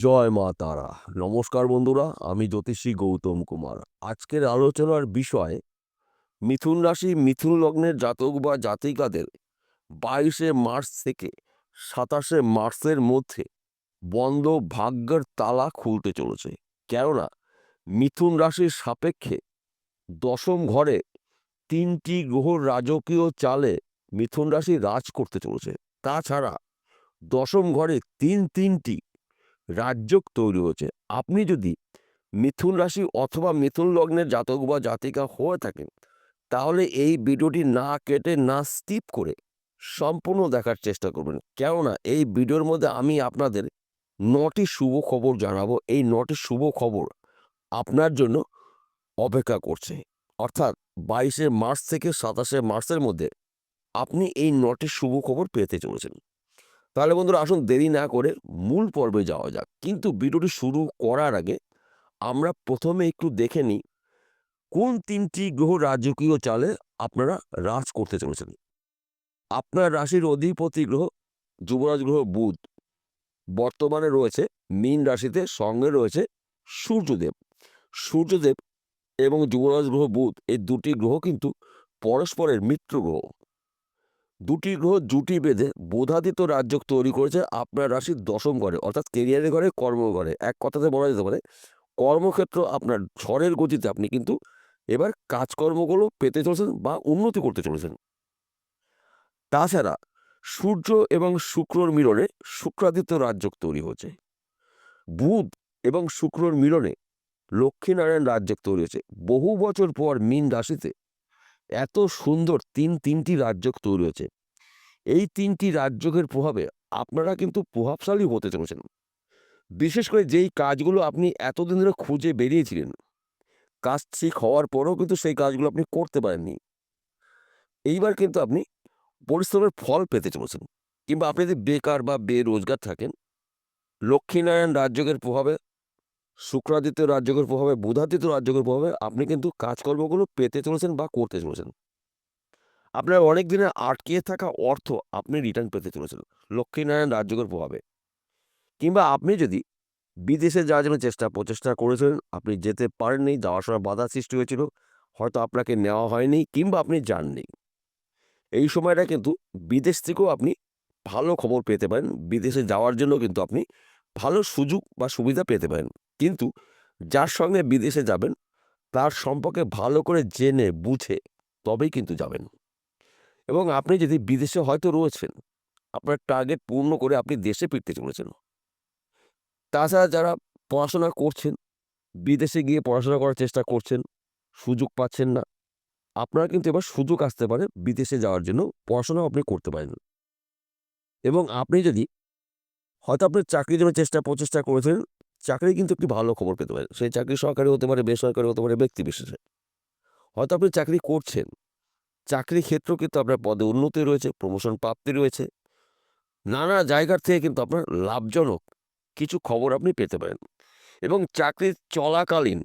জয় মা তারা। নমস্কার বন্ধুরা, আমি জ্যোতিষী গৌতম কুমার। আজকের আলোচনার বিষয় মিথুন রাশি মিথুন লগ্নের জাতক বা জাতিকাদের 22শে মার্চ থেকে 27শে মার্চের মধ্যে বন্ধ ভাগ্যের তালা খুলতে চলেছে। কেননা মিথুন রাশির সাপেক্ষে দশম ঘরে 3টি গ্রহ রাজকীয় চালে মিথুন রাশি রাজ করতে চলেছে। তাছাড়া দশম ঘরে তিনটি রাজযোগ তৈরি হয়েছে। আপনি যদি মিথুন রাশি অথবা মিথুন লগ্নের জাতক বা জাতিকা হয়ে থাকেন, তাহলে এই ভিডিওটি না কেটে না স্কিপ করে সম্পূর্ণ দেখার চেষ্টা করবেন। কেননা এই ভিডিওর মধ্যে আমি আপনাদের 9টি শুভ খবর জানাবো। এই 9টি শুভ খবর আপনার জন্য অপেক্ষা করছে। অর্থাৎ 22শে মার্চ থেকে 27শে মার্চের মধ্যে আপনি এই 9টি শুভ খবর পেতে চলেছেন। তাহলে বন্ধুরা, আসুন দেরি না করে মূল পর্বে যাওয়া যাক। কিন্তু ভিডিওটি শুরু করার আগে আমরা প্রথমে একটু দেখে নিই কোন 3টি গ্রহ রাজকীয় চালে আপনারা রাজ করতে চলেছেন। আপনার রাশির অধিপতি গ্রহ যুবরাজ গ্রহ বুধ বর্তমানে রয়েছে মীন রাশিতে, সঙ্গে রয়েছে সূর্যদেব। সূর্যদেব এবং যুবরাজ গ্রহ বুধ, এই দুটি গ্রহ কিন্তু পরস্পরের মিত্র গ্রহ। দুটি গ্রহ জুটি বেঁধে বোধাদিত রাজযোগ তৈরি করেছে আপনার রাশির দশম ঘরে, অর্থাৎ কেরিয়ারের ঘরে, কর্মঘরে। এক কথাতে বলা যেতে পারে কর্মক্ষেত্র আপনার ঝড়ের গতিতে আপনি কিন্তু এবার কাজকর্মগুলো পেতে চলেছেন বা উন্নতি করতে চলেছেন। তাছাড়া সূর্য এবং শুক্রর মিলনে শুক্রাদিত্য রাজযোগ তৈরি হচ্ছে। বুধ এবং শুক্রর মিলনে লক্ষ্মীনারায়ণ রাজযোগ তৈরি হয়েছে। বহু বছর পর মীন রাশিতে এত সুন্দর তিনটি রাজযোগ তৈরি হয়েছে। এই 3টি রাজযোগের প্রভাবে আপনারা কিন্তু প্রভাবশালী হতে চলেছেন। বিশেষ করে যেই কাজগুলো আপনি এতদিন ধরে খুঁজে বেরিয়েছিলেন, কাজ ঠিক হওয়ার পরেও কিন্তু সেই কাজগুলো আপনি করতে পারেননি, এইবার কিন্তু আপনি পরিশ্রমের ফল পেতে চলেছেন। কিংবা আপনি যদি বেকার বা বেরোজগার থাকেন, লক্ষ্মীনারায়ণ রাজযোগের প্রভাবে, শুক্রাদিত্য রাজযোগের প্রভাবে, বুধাদিত্য রাজযোগের প্রভাবে আপনি কিন্তু কাজকর্মগুলো পেতে চলেছেন বা করতে চলেছেন। আপনার অনেক দিনের আটকে থাকা অর্থ আপনি রিটার্ন পেতে চলেছেন লক্ষ্মীনারায়ণ রাজযোগের প্রভাবে। কিংবা আপনি যদি বিদেশে যাওয়ার জন্য প্রচেষ্টা করেছিলেন, আপনি যেতে পারেননি, যাওয়ার সময় বাধা সৃষ্টি হয়েছিল, হয়তো আপনাকে নেওয়া হয়নি কিংবা আপনি যাননি, এই সময়টা কিন্তু বিদেশ থেকেও আপনি ভালো খবর পেতে পারেন। বিদেশে যাওয়ার জন্য কিন্তু আপনি ভালো সুযোগ বা সুবিধা পেতে পারেন। কিন্তু যার সঙ্গে বিদেশে যাবেন তার সম্পর্কে ভালো করে জেনে বুঝে তবেই কিন্তু যাবেন। এবং আপনি যদি বিদেশে হয়তো রয়েছেন, আপনার টার্গেট পূর্ণ করে আপনি দেশে ফিরতে চলেছেন। তাছাড়া যারা পড়াশোনা করছেন, বিদেশে গিয়ে পড়াশোনা করার চেষ্টা করছেন, সুযোগ পাচ্ছেন না, আপনারা কিন্তু এবার সুযোগ আসতে পারে বিদেশে যাওয়ার জন্য, পড়াশোনাও আপনি করতে পারেন। এবং আপনি যদি হয়তো আপনি চাকরির জন্য প্রচেষ্টা করেছেন, চাকরি কিন্তু একটি ভালো খবর পেতে পারেন। সেই চাকরি সরকারি হতে পারে, বেসরকারি হতে পারে, ব্যক্তি বিশেষে। হয়তো আপনি চাকরি করছেন, চাকরির ক্ষেত্রেও কিন্তু আপনার পদে উন্নতি রয়েছে, প্রমোশন প্রাপ্তি রয়েছে। নানা জায়গার থেকে কিন্তু আপনার লাভজনক কিছু খবর আপনি পেতে পারেন। এবং চাকরি চলাকালীন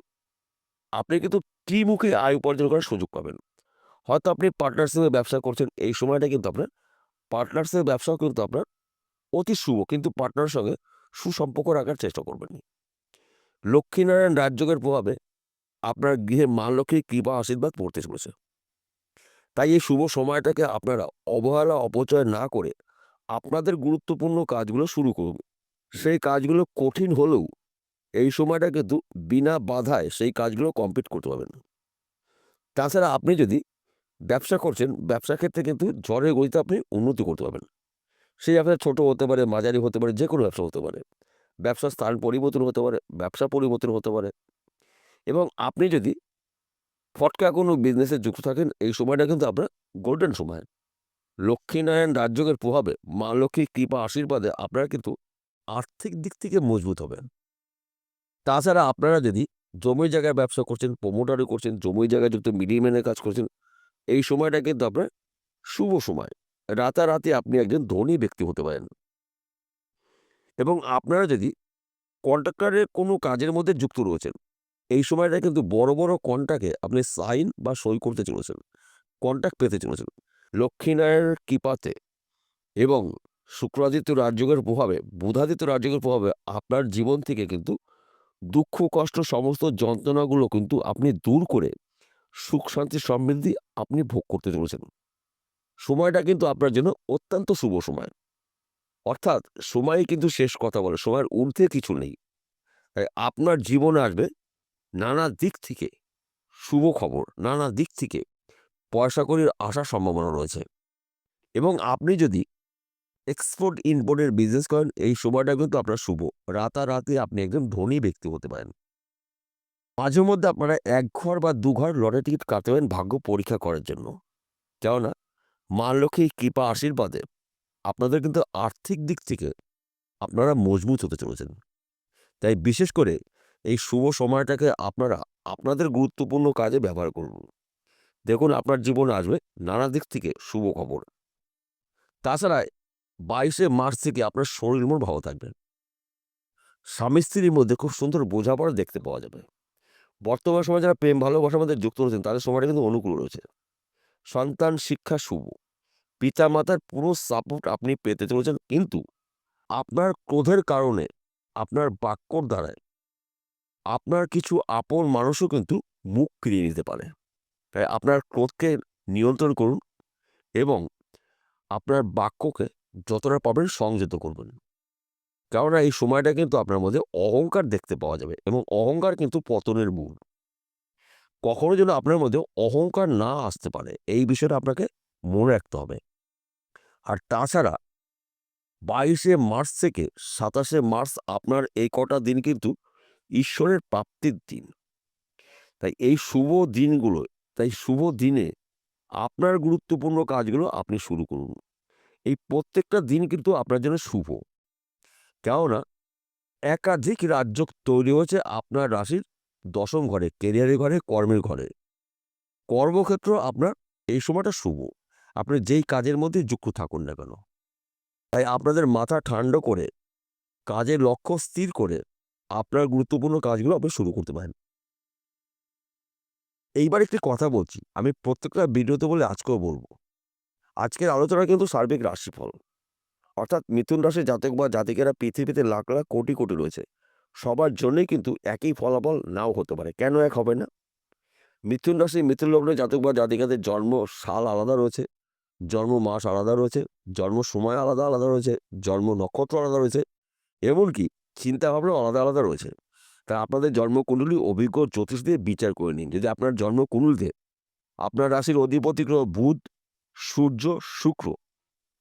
আপনি কিন্তু ত্রিমুখী আয় উপার্জন করার সুযোগ পাবেন। হয়তো আপনি পার্টনারশিপে ব্যবসা করছেন, এই সময়টা কিন্তু আপনার পার্টনারশিপে ব্যবসাও কিন্তু আপনার অতি শুভ, কিন্তু পার্টনারের সঙ্গে সুসম্পর্ক রাখার চেষ্টা করবেন। লক্ষ্মীনারায়ণ রাজযোগের প্রভাবে আপনার গৃহে মা লক্ষ্মীর কৃপা আশীর্বাদ পড়তে চলেছে। তাই এই শুভ সময়টাকে আপনারা অবহেলা অপচয় না করে আপনাদের গুরুত্বপূর্ণ কাজগুলো শুরু করুন। সেই কাজগুলো কঠিন হলেও এই সময়টা কিন্তু বিনা বাধায় সেই কাজগুলো কমপ্লিট করতে পারবেন। তাছাড়া আপনি যদি ব্যবসা করছেন, ব্যবসার ক্ষেত্রে কিন্তু ঝড়ের গতিতে আপনি উন্নতি করতে পারবেন। সেই ব্যবসা ছোট হতে পারে, মাঝারি হতে পারে, যে কোনো ব্যবসা হতে পারে। ব্যবসার স্থান পরিবর্তন হতে পারে, ব্যবসা পরিবর্তন হতে পারে। এবং আপনি যদি ফটকা কোনো বিজনেসে যুক্ত থাকেন, এই সময়টা কিন্তু আপনার গোল্ডেন সময়। লক্ষ্মীনারায়ণ রাজযোগের প্রভাবে মা লক্ষ্মীর কৃপা আশীর্বাদে আপনারা কিন্তু আর্থিক দিক থেকে মজবুত হবেন। তাছাড়া আপনারা যদি জমি জায়গায় ব্যবসা করছেন, প্রমোটারি করছেন, জমি জায়গায় যুক্ত মিডিলম্যানের কাজ করছেন, এই সময়টা কিন্তু আপনার শুভ সময়। রাতারাতি আপনি একজন ধনী ব্যক্তি হতে পারেন। এবং আপনারা যদি কন্ট্রাক্টরের কোনো কাজের মধ্যে যুক্ত রয়েছেন, এই সময়টা কিন্তু বড় বড় কন্ট্রাক্টে আপনি সাইন বা সই করতে চলেছেন, কন্ট্রাক্ট পেতে চলেছেন লক্ষ্মীনারায়ণের কৃপাতে। এবং শুক্রাদিত্য রাজযোগের প্রভাবে, বুধাদিত্য রাজযোগের প্রভাবে আপনার জীবন থেকে কিন্তু দুঃখ, কষ্ট, সমস্ত যন্ত্রণাগুলো কিন্তু আপনি দূর করে সুখ, শান্তি, সমৃদ্ধি আপনি ভোগ করতে চলেছেন। সময়টা কিন্তু আপনার জন্য অত্যন্ত শুভ সময়। অর্থাৎ সময়ই কিন্তু শেষ কথা বলে। সময়ের ঊর্ধ্বে কিছু নেই। তাই আপনার জীবনে আসবে নানা দিক থেকে শুভ খবর, নানা দিক থেকে পয়সাকড়ির আসার সম্ভাবনা রয়েছে। এবং আপনি যদি এক্সপোর্ট ইম্পোর্টের বিজনেস করেন, এই সময়টা কিন্তু আপনার শুভ। রাতারাতি আপনি একজন ধনী ব্যক্তি হতে পারেন। মাঝে মধ্যে আপনারা ১ ঘর বা ২ ঘর লটারি টিকিট কাটতে পারেন ভাগ্য পরীক্ষা করার জন্য। কেননা মা লক্ষ্মীর কৃপা আশীর্বাদে আপনাদের কিন্তু আর্থিক দিক থেকে আপনারা মজবুত হতে চলেছেন। তাই বিশেষ করে এই শুভ সময়টাকে আপনারা আপনাদের গুরুত্বপূর্ণ কাজে ব্যবহার করুন। দেখুন আপনার জীবনে আসবে নানা দিক থেকে শুভ খবর। তাছাড়া ২২শে মার্চ থেকে আপনার শরীর মন ভালো থাকবে। স্বামী স্ত্রীর মধ্যে খুব সুন্দর বোঝাপড়া দেখতে পাওয়া যাবে। বর্তমান সময়ে যারা প্রেম ভালোবাসার মধ্যে যুক্ত রয়েছেন তাদের সময়টা কিন্তু অনুকূল রয়েছে। সন্তান শিক্ষা শুভ। পিতামাতার পুরো সাপোর্ট আপনি পেতে চলেছেন, কিন্তু আপনার ক্রোধের কারণে, আপনার বাক্যর দ্বারায় আপনার কিছু আপন মানুষও কিন্তু মুখ ফিরিয়ে নিতে পারে। তাই আপনার ক্রোধকে নিয়ন্ত্রণ করুন এবং আপনার বাক্যকে যতটা পারবেন সংযত করবেন। কেননা এই সময়টা কিন্তু আপনার মধ্যে অহংকার দেখতে পাওয়া যাবে এবং অহংকার কিন্তু পতনের মূল। কখনো যেন আপনার মধ্যে অহংকার না আসতে পারে, এই বিষয়টা আপনাকে মনে রাখতে হবে। আর তাছাড়া ২২শে মার্চ থেকে ২৭শে মার্চ আপনার এই কটা দিন কিন্তু ঈশ্বরের প্রাপ্তির দিন। তাই এই শুভ দিনগুলো, তাই শুভ দিনে আপনার গুরুত্বপূর্ণ কাজগুলো আপনি শুরু করুন। এই প্রত্যেকটা দিন কিন্তু আপনার জন্য শুভ। কেননা একাধিক রাজযোগ তৈরি হয়েছে আপনার রাশির ১০ম ঘরে, কেরিয়ারের ঘরে, কর্মের ঘরে। কর্মক্ষেত্র আপনার এই সময়টা শুভ। আপনি যেই কাজের মধ্যে যুক্ত থাকুন না কেন। তাই আপনাদের মাথা ঠান্ডা করে, কাজের লক্ষ্য স্থির করে আপনার গুরুত্বপূর্ণ কাজগুলো আপনি শুরু করতে পারেন। এইবার একটি কথা বলছি, আমি প্রত্যেকটা ভিডিওতে বলে আজকেও বলব। আজকের আলোচনা কিন্তু সার্বিক রাশিফল। অর্থাৎ মিথুন রাশির জাতক বা জাতিকেরা পৃথিবীতে লাখ লাখ কোটি কোটি রয়েছে। সবার জন্যই কিন্তু একই ফলাফল নাও হতে পারে। কেন এক হবে না? মিথুন রাশি, মিথুন লগ্নের জাতক বা জাতিকাদের জন্ম সাল আলাদা রয়েছে, জন্ম মাস আলাদা রয়েছে, জন্ম সময় আলাদা আলাদা রয়েছে, জন্ম নক্ষত্র আলাদা রয়েছে, এমনকি চিন্তাভাবনাও আলাদা আলাদা রয়েছে। তা আপনাদের জন্মকুণ্ডলী অভিজ্ঞ জ্যোতিষ দিয়ে বিচার করে নিন। যদি আপনার জন্মকুণ্ডলীতে আপনার রাশির অধিপতি গ্রহ বুধ, সূর্য, শুক্র,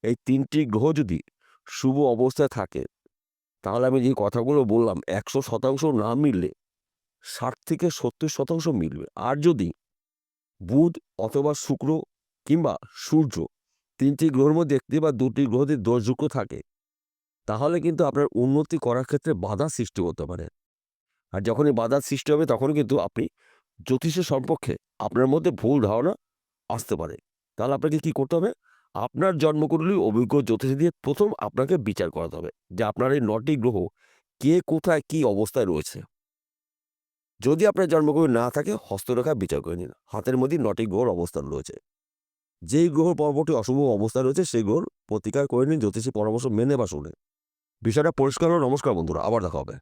এই ৩টি গ্রহ যদি শুভ অবস্থায় থাকে, তাহলে আমি যে কথাগুলো বললাম ১০০% না মিললে ৬০ থেকে ৭০% মিলবে। আর যদি বুধ অথবা শুক্র কিংবা সূর্য ৩টি গ্রহের মধ্যে ১টি বা ২টি গ্রহদের দোষযুক্ত থাকে, তাহলে কিন্তু আপনার উন্নতি করার ক্ষেত্রে বাধা সৃষ্টি হতে পারে। আর যখনই বাধার সৃষ্টি হবে তখন কিন্তু আপনি জ্যোতিষের সম্পর্কে আপনার মধ্যে ভুল ধারণা আসতে পারে। তাহলে আপনাকে কি করতে হবে? আপনার জন্মকুণ্ডলী অভিজ্ঞ জ্যোতিষ দিয়ে প্রথম আপনাকে বিচার করাতে হবে যে আপনার এই ৯টি গ্রহ কে কোথায় কি অবস্থায় রয়েছে। যদি আপনার জন্মকুণ্ডলী না থাকে, হস্তরেখা বিচার করে নিন। হাতের মধ্যে ৯টি গ্রহর অবস্থান রয়েছে। যেই গ্রহ পরবর্তী অশুভ অবস্থায় রয়েছে সেই গ্রহর প্রতিকার করে নিন জ্যোতিষী পরামর্শ মেনে বা শুনে। বিষয়টা পরিষ্কার হলো। নমস্কার বন্ধুরা, আবার দেখা হবে।